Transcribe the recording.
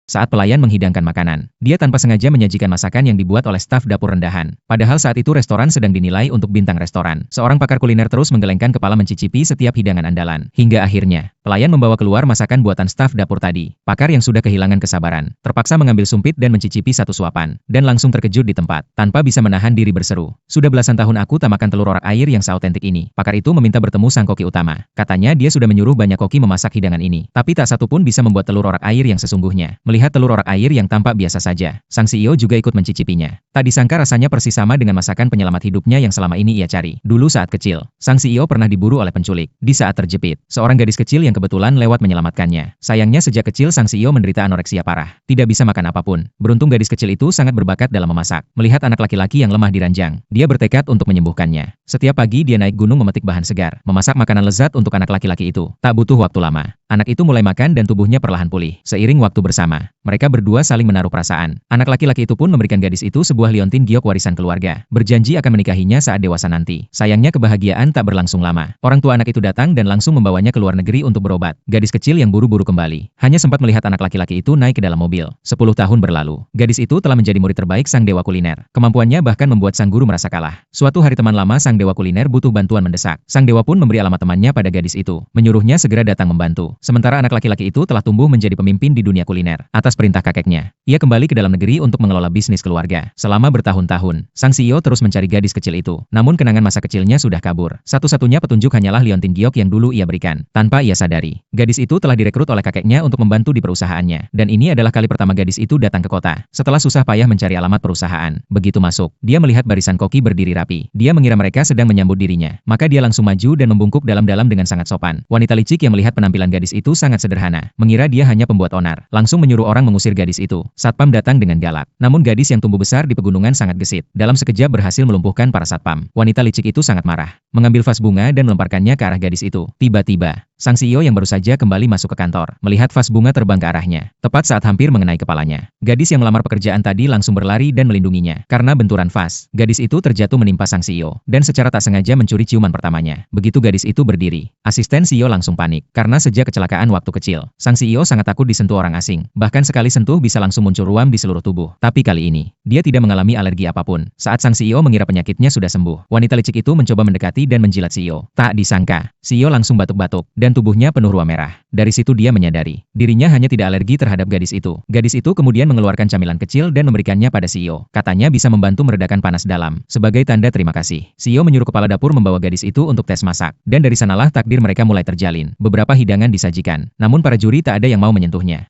saat pelayan menghidangkan makanan. Dia tanpa sengaja menyajikan masakan yang dibuat oleh staf dapur rendahan. Padahal saat itu restoran sedang dinilai untuk bintang restoran. Seorang pakar kuliner terus menggelengkan kepala mencicipi setiap hidangan andalan. Hingga akhirnya, pelayan membawa keluar masakan buatan staf dapur tadi. Pakar yang sudah kehilangan kesabaran, terpaksa mengambil sumpit dan mencicipi satu suapan, dan langsung terkejut di tempat, tanpa bisa menahan diri berseru. Sudah belasan tahun aku tak makan telur orak air yang seautentik ini. Pakar itu meminta bertemu sang koki utama. Katanya dia sudah menyuruh banyak koki memasak hidangan ini, tapi tak satu pun bisa membuat telur orak air yang sesungguhnya. Melihat telur orak air yang tampak biasa saja, sang CEO juga ikut mencicipinya. Tak disangka rasanya persis sama dengan masakan penyelamat hidupnya yang selama ini ia cari. Dulu saat kecil, sang CEO pernah diburu oleh penculik. Di saat terjepit, seorang gadis kecil yang kebetulan lewat menyelamatkannya. Sayangnya sejak kecil sang CEO menderita anoreksia parah. Tidak bisa makan apapun. Beruntung gadis kecil itu sangat berbakat dalam memasak. Melihat anak laki-laki yang lemah diranjang, dia bertekad untuk menyembuhkannya. Setiap pagi dia naik gunung memetik bahan segar, memasak makanan lezat untuk anak laki-laki itu. Tak butuh waktu lama, anak itu mulai makan dan tubuhnya perlahan pulih. Seiring waktu bersama, mereka berdua saling menaruh perasaan. Anak laki-laki itu pun memberikan gadis itu sebuah liontin giok warisan keluarga. Berjanji akan menikahinya saat dewasa nanti. Sayangnya kebahagiaan tak berlangsung lama. Orang tua anak itu datang dan langsung membawanya ke luar negeri untuk berobat. Gadis kecil yang buru-buru kembali, hanya sempat melihat anak laki-laki itu naik ke dalam mobil. 10 tahun berlalu, gadis itu telah menjadi murid terbaik sang dewa kuliner. Kemampuannya bahkan membuat sang guru merasa kalah. Suatu hari teman lama sang dewa kuliner butuh bantuan mendesak. Sang dewa pun memberi alamat temannya pada gadis itu, menyuruhnya segera datang membantu. Sementara anak laki-laki itu telah tumbuh menjadi pemimpin di dunia kuliner. Atas perintah kakeknya, ia kembali ke dalam negeri untuk mengelola bisnis keluarga. Selama bertahun-tahun, sang CEO terus mencari gadis kecil itu. Namun kenangan masa kecilnya sudah kabur. Satu-satunya petunjuk hanyalah liontin giok yang dulu ia berikan. Tanpa ia sadari, gadis itu telah direkrut oleh kakeknya untuk membantu di perusahaannya. Dan ini adalah kali pertama gadis itu datang ke kota. Setelah susah payah mencari alamat perusahaan, begitu masuk, dia melihat barisan koki berdiri rapi. Dia mengira mereka sedang menyambut dirinya. Maka dia langsung maju dan membungkuk dalam-dalam dengan sangat sopan. Wanita licik yang melihat penampilan gadis itu sangat sederhana, mengira dia hanya pembuat onar. Langsung menyuruh orang mengusir gadis itu. Satpam datang dengan galak. Namun gadis yang tumbuh besar di pegunungan sangat gesit. Dalam sekejap berhasil melumpuhkan para satpam. Wanita licik itu sangat marah, mengambil vas bunga dan melemparkannya ke arah gadis itu. Tiba-tiba, sang CEO yang baru saja kembali masuk ke kantor, melihat vas bunga terbang ke arahnya, tepat saat hampir mengenai kepalanya. Gadis yang melamar pekerjaan tadi langsung berlari dan melindunginya. Karena benturan vas, gadis itu terjatuh menimpa sang CEO, dan secara tak sengaja mencuri ciuman pertamanya. Begitu gadis itu berdiri, asisten CEO langsung panik, karena sejak kecelakaan waktu kecil, sang CEO sangat takut disentuh orang asing. Bahkan sekali sentuh bisa langsung muncul ruam di seluruh tubuh. Tapi kali ini, dia tidak mengalami alergi apapun. Saat sang CEO mengira penyakitnya sudah sembuh, wanita licik itu mencoba mendekati dan menjilat CEO. Tak disangka, CEO langsung batuk-batuk, dan tubuhnya penuh ruam merah. Dari situ dia menyadari, dirinya hanya tidak alergi terhadap gadis itu. Gadis itu kemudian mengeluarkan camilan kecil dan memberikannya pada CEO. Katanya bisa membantu meredakan panas dalam. Sebagai tanda terima kasih, CEO menyuruh kepala dapur membawa gadis itu untuk tes masak. Dan dari sanalah takdir mereka mulai terjalin. Beberapa hidangan disajikan, namun para juri tak ada yang mau menyentuhnya.